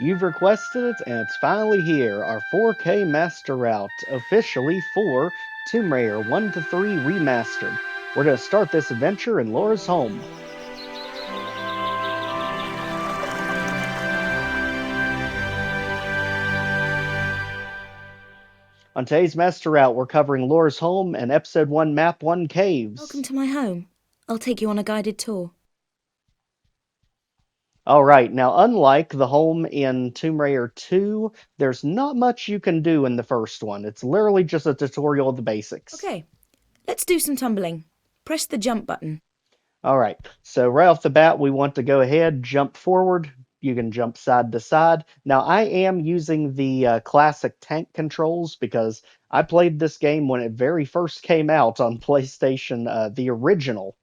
You've requested it, and it's finally here. Our 4K Master Route, officially for Tomb Raider 1-3 Remastered. We're going to start this adventure in Laura's home. On today's Master Route, we're covering Laura's home and Episode 1 Map 1 Welcome Caves. to my home. I'll take you on a guided tour. Alright, now unlike the home in Tomb Raider 2, there's not much you can do in the first one. It's literally just a tutorial of the basics. Okay, let's do some tumbling. Press the jump button. Alright, so right off the bat, we want to go ahead, jump forward. You can jump side to side. Now, I am using the classic tank controls because I played this game when it very first came out on PlayStation, the original.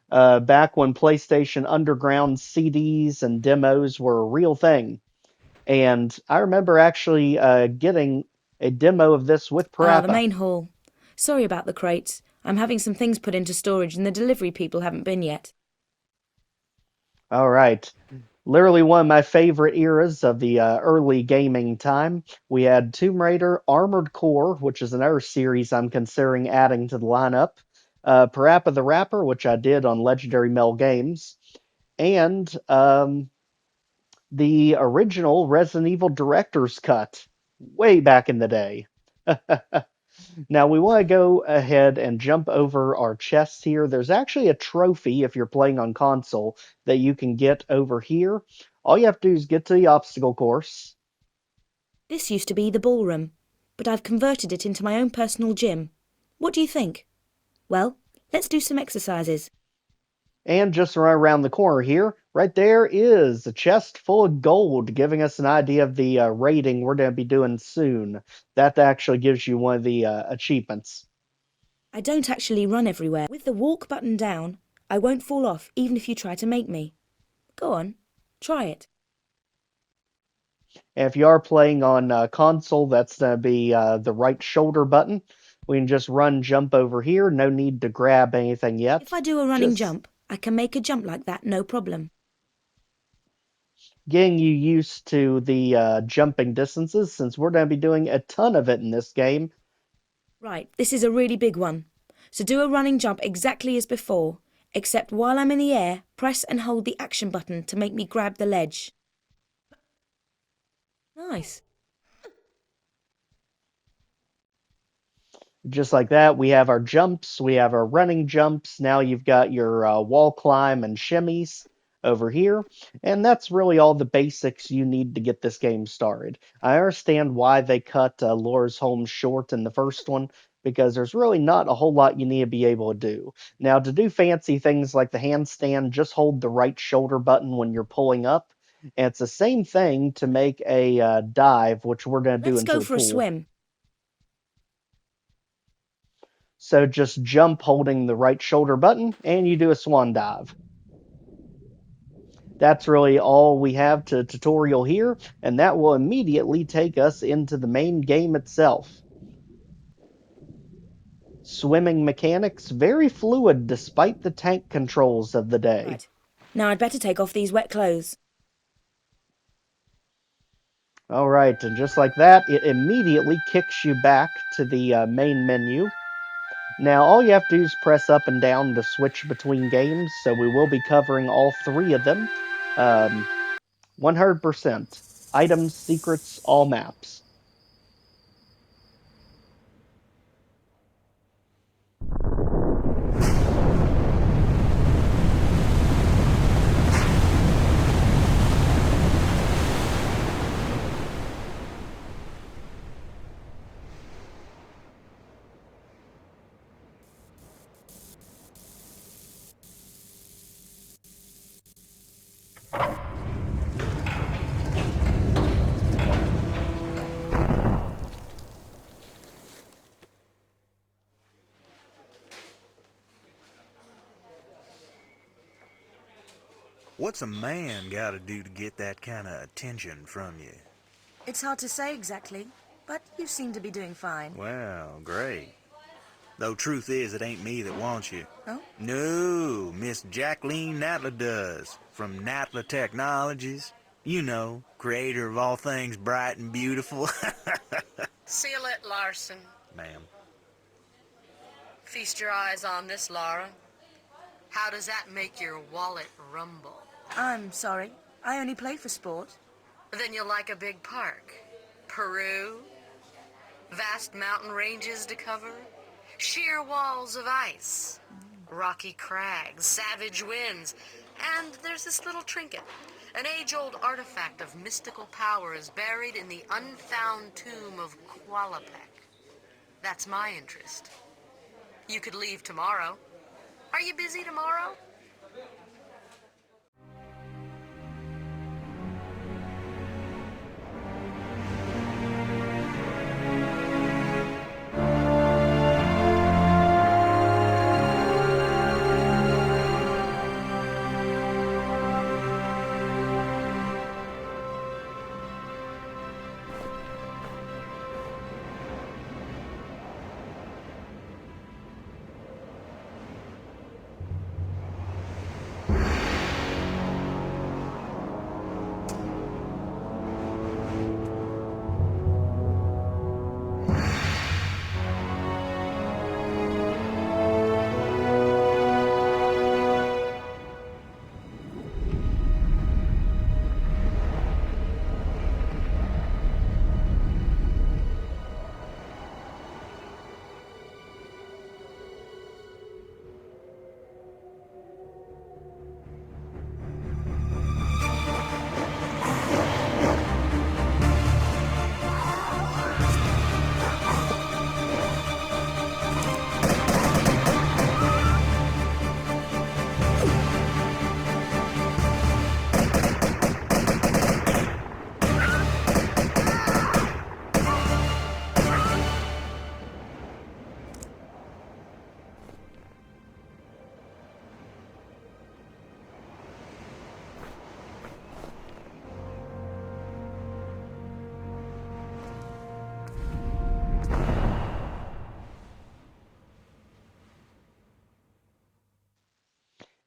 Back when PlayStation Underground CDs and demos were a real thing. And I remember actually getting a demo of this with Ah, the Parappa. main hall. Sorry about the crates. I'm having some things put into storage and the delivery people haven't been yet. All right. Literally one of my favorite eras of the early gaming time. We had Tomb Raider, Armored Core, which is another series I'm considering adding to the lineup, Parappa the Rapper, which I did on Legendary Mel Games, and the original Resident Evil Director's Cut, way back in the day. Now we want to go ahead and jump over our chest here. There's actually a trophy if you're playing on console that you can get over here. All you have to do is get to the obstacle course. This used to be the ballroom, but I've converted it into my own personal gym. What do you think? Well, let's do some exercises. And just right around the corner here, right there is a chest full of gold, giving us an idea of the rating we're going to be doing soon. That actually gives you one of the achievements. I don't actually run everywhere. With the walk button down, I won't fall off even if you try to make me. Go on, try it. And if you are playing on console, that's going to be the right shoulder button. We can just run jump over here. No need to grab anything yet. If I do a running Just jump, I can make a jump like that, no problem. getting you used to the jumping distances since we're going to be doing a ton of it in this game. Right, this is a really big one. So do a running jump exactly as before, except while I'm in the air, press and hold the action button to make me grab the ledge. Nice. Just like that, we have our jumps, we have our running jumps. Now you've got your wall climb and shimmies over here. And that's really all the basics you need to get this game started. I understand why they cut Laura's home short in the first one, because there's really not a whole lot you need to be able to do. Now, to do fancy things like the handstand, just hold the right shoulder button when you're pulling up. And it's the same thing to make a dive, which we're going to do Let's into go the for a pool. swim. So just jump holding the right shoulder button and you do a swan dive. That's really all we have to tutorial here, and that will immediately take us into the main game itself. Swimming mechanics, very fluid despite the tank controls of the day. Right. Now I'd better take off these wet clothes. Alright, and just like that, it immediately kicks you back to the main menu. Now, all you have to do is press up and down to switch between games, so we will be covering all three of them. 100%. Items, secrets, all maps. What's a man gotta do to get that kind of attention from you? It's hard to say exactly, but you seem to be doing fine. Well, great. Though truth is, it ain't me that wants you. Oh? No, Miss Jacqueline Natla does, from Natla Technologies. You know, creator of all things bright and beautiful. Seal it, Larson. Ma'am. Feast your eyes on this, Lara. How does that make your wallet rumble? I'm sorry. I only play for sport. Then you'll like a big park. Peru, vast mountain ranges to cover, sheer walls of ice, rocky crags, savage winds, and there's this little trinket. An age-old artifact of mystical powers buried in the unfound tomb of Qualapec. That's my interest. You could leave tomorrow. Are you busy tomorrow?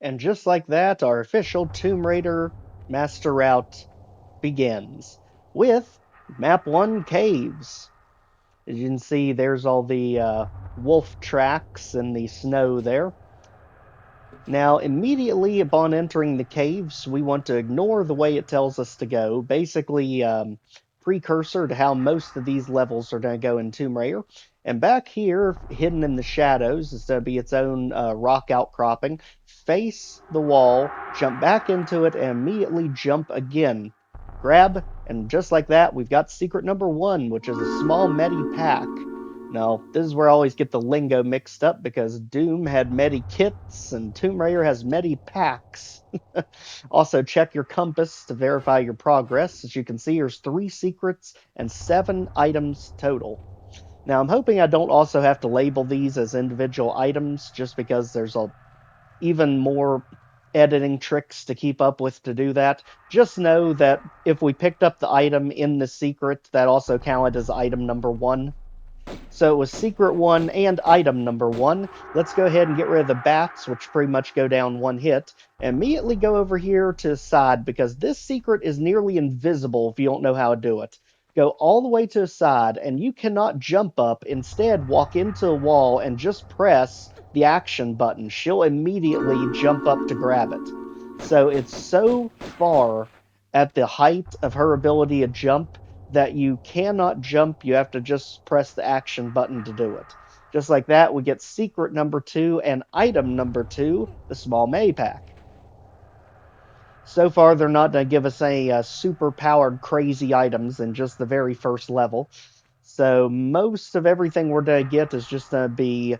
And just like that, our official Tomb Raider master route begins with Map 1 Caves. As you can see, there's all the wolf tracks in the snow there. Now, immediately upon entering the caves, we want to ignore the way it tells us to go. Basically, precursor to how most of these levels are going to go in Tomb Raider. And back here, hidden in the shadows, is to be its own rock outcropping. Face the wall, jump back into it, and immediately jump again. Grab, and just like that, we've got secret number 1, which is a small medi pack. Now, this is where I always get the lingo mixed up because Doom had medi kits and Tomb Raider has medi packs. Also, check your compass to verify your progress. As you can see, there's 3 secrets and 7 items total. Now, I'm hoping I don't also have to label these as individual items just because there's even more editing tricks to keep up with to do that. Just know that if we picked up the item in the secret, that also counted as item number 1. So it was secret 1 and item number 1. Let's go ahead and get rid of the bats, which pretty much go down 1 hit. And immediately go over here to the side, because this secret is nearly invisible if you don't know how to do it. Go all the way to the side, and you cannot jump up. Instead, walk into a wall and just press the action button. She'll immediately jump up to grab it. So it's so far at the height of her ability to jump that you cannot jump. You have to just press the action button to do it. Just like that, we get secret number 2 and item number 2, the small May pack. So far, they're not going to give us any super powered crazy items in just the very first level. So most of everything we're going to get is just going to be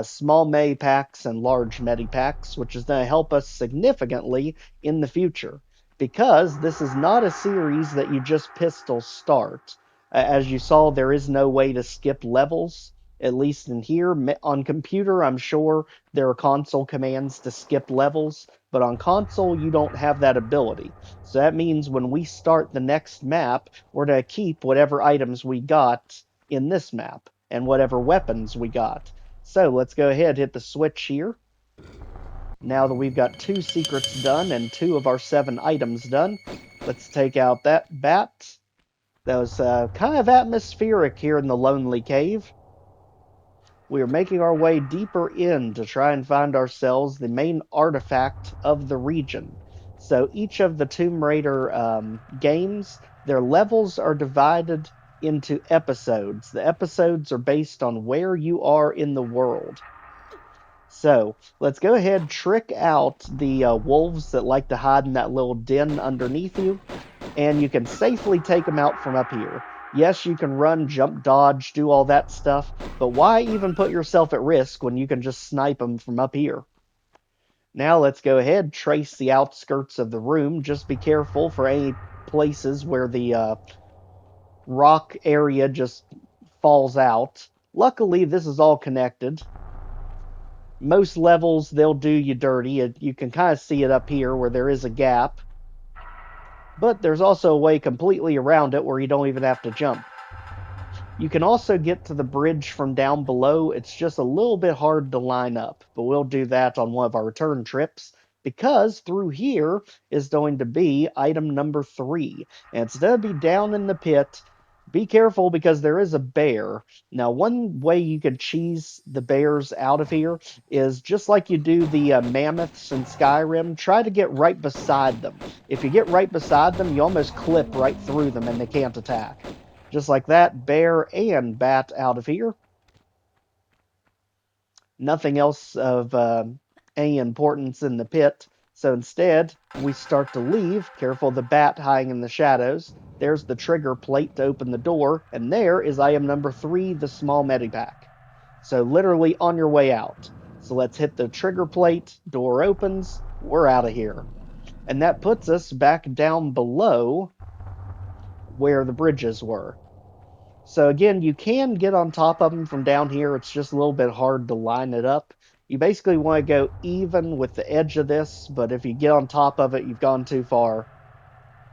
small May packs and large medi packs, which is going to help us significantly in the future. Because this is not a series that you just pistol start. As you saw, there is no way to skip levels, at least in here. On computer, I'm sure there are console commands to skip levels, but on console, you don't have that ability. So that means when we start the next map, we're going to keep whatever items we got in this map, and whatever weapons we got. So let's go ahead and hit the switch here. Now that we've got 2 secrets done and 2 of our 7 items done, Let's take out that bat. That was kind of atmospheric here in the lonely cave. We are making our way deeper in to try and find ourselves the main artifact of the region. So each of the Tomb Raider games, their levels are divided into episodes. The episodes are based on where you are in the world. So let's go ahead and trick out the wolves that like to hide in that little den underneath you, and you can safely take them out from up here. Yes, you can run, jump, dodge, do all that stuff, but why even put yourself at risk when you can just snipe them from up here? Now let's go ahead, trace the outskirts of the room. Just be careful for any places where the rock area just falls out. Luckily, this is all connected. Most levels, they'll do you dirty. You can kind of see it up here where there is a gap. But there's also a way completely around it where you don't even have to jump. You can also get to the bridge from down below. It's just a little bit hard to line up, but we'll do that on one of our return trips, because through here is going to be item number 3. And it's going to be down in the pit. Be careful because there is a bear. Now, one way you can cheese the bears out of here is just like you do the mammoths in Skyrim, try to get right beside them. If you get right beside them, you almost clip right through them and they can't attack. Just like that, bear and bat out of here. Nothing else of any importance in the pit. So instead, we start to leave. Careful the bat hiding in the shadows. There's the trigger plate to open the door. And there is item number 3, the small medipack. So literally on your way out. So let's hit the trigger plate. Door opens. We're out of here. And that puts us back down below where the bridges were. So again, you can get on top of them from down here. It's just a little bit hard to line it up. You basically want to go even with the edge of this, but if you get on top of it, you've gone too far.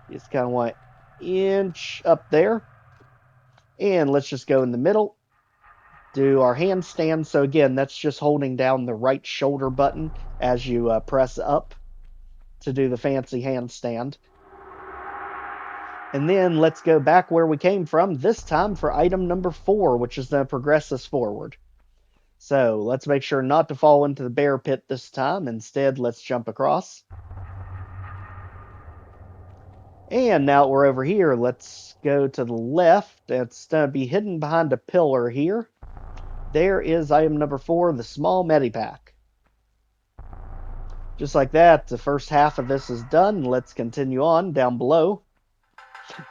You just kind of want to inch up there. And let's just go in the middle. Do our handstand. So again, that's just holding down the right shoulder button as you press up to do the fancy handstand. And then let's go back where we came from, this time for item number 4, which is going to progress us forward. So let's make sure not to fall into the bear pit this time. Instead, let's jump across. And now we're over here. Let's go to the left. It's going to be hidden behind a pillar here. There is item number 4, the small medipack. Just like that, the first half of this is done. Let's continue on down below.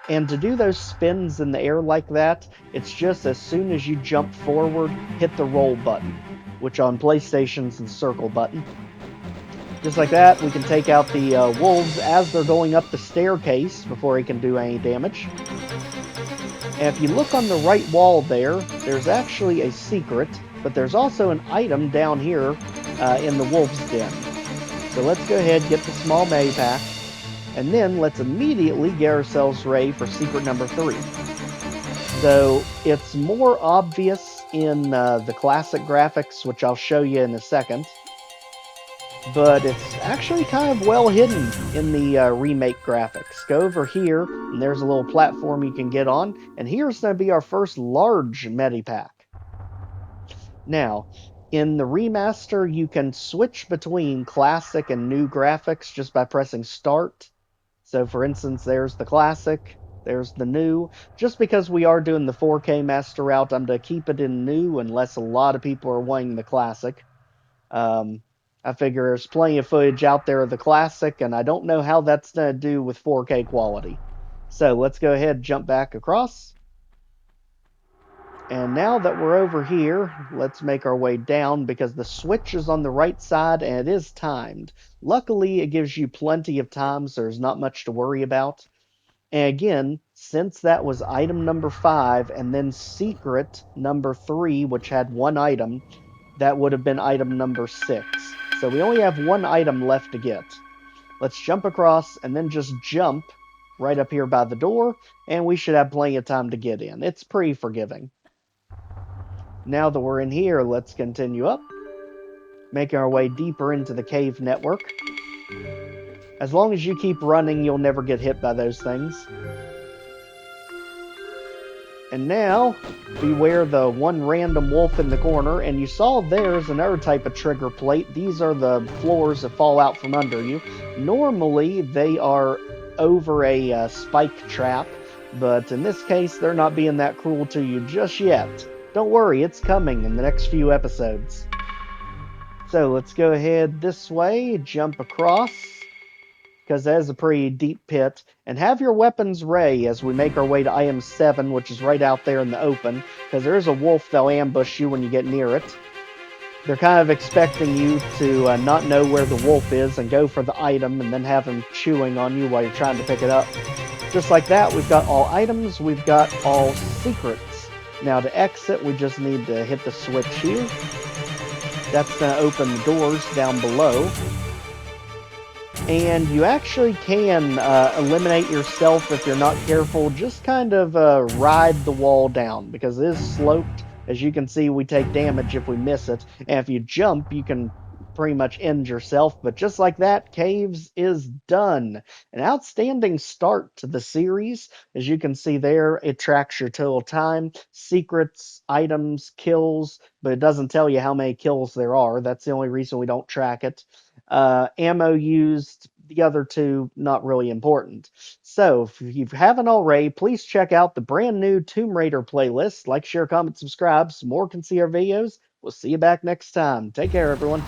And to do those spins in the air like that, it's just as soon as you jump forward, hit the roll button, which on PlayStation's the circle button. Just like that, we can take out the wolves as they're going up the staircase before he can do any damage. And if you look on the right wall there, there's actually a secret, but there's also an item down here in the wolf's den. So let's go ahead and get the small medipack. And then let's immediately get ourselves ready for secret number 3. So it's more obvious in the classic graphics, which I'll show you in a second. But it's actually kind of well hidden in the remake graphics. Go over here, and there's a little platform you can get on. And here's going to be our first large medipack. Now, in the remaster, you can switch between classic and new graphics just by pressing start. So for instance, there's the classic, there's the new. Just because we are doing the 4K master route, I'm going to keep it in new unless a lot of people are wanting the classic. I figure there's plenty of footage out there of the classic, and I don't know how that's going to do with 4K quality. So let's go ahead and jump back across. And now that we're over here, let's make our way down because the switch is on the right side and it is timed. Luckily, it gives you plenty of time, so there's not much to worry about. And again, since that was item number 5 and then secret number 3, which had 1 item, that would have been item number 6. So we only have 1 item left to get. Let's jump across and then just jump right up here by the door, and we should have plenty of time to get in. It's pretty forgiving. Now that we're in here, let's continue up, making our way deeper into the cave network. As long as you keep running, you'll never get hit by those things. And now, beware the one random wolf in the corner, and you saw there's another type of trigger plate. These are the floors that fall out from under you. Normally, they are over a spike trap, but in this case, they're not being that cruel to you just yet. Don't worry, it's coming in the next few episodes. So let's go ahead this way, jump across, because that is a pretty deep pit, and have your weapons ready as we make our way to item 7, which is right out there in the open, because there is a wolf that'll ambush you when you get near it. They're kind of expecting you to not know where the wolf is and go for the item and then have him chewing on you while you're trying to pick it up. Just like that, we've got all items, we've got all secrets. Now to exit, we just need to hit the switch here. That's going to open the doors down below. And you actually can eliminate yourself if you're not careful. Just kind of ride the wall down, because it is sloped. As you can see, we take damage if we miss it. And if you jump, you can pretty much end yourself. But just like that, Caves is done. An outstanding start to the series. As you can see there, it tracks your total time, secrets, items, kills, but it doesn't tell you how many kills there are. That's the only reason we don't track it. Ammo used, the other two, not really important. So, if you haven't already, please check out the brand new Tomb Raider playlist. Like, share, comment, subscribe so more can see our videos. We'll see you back next time. Take care, everyone.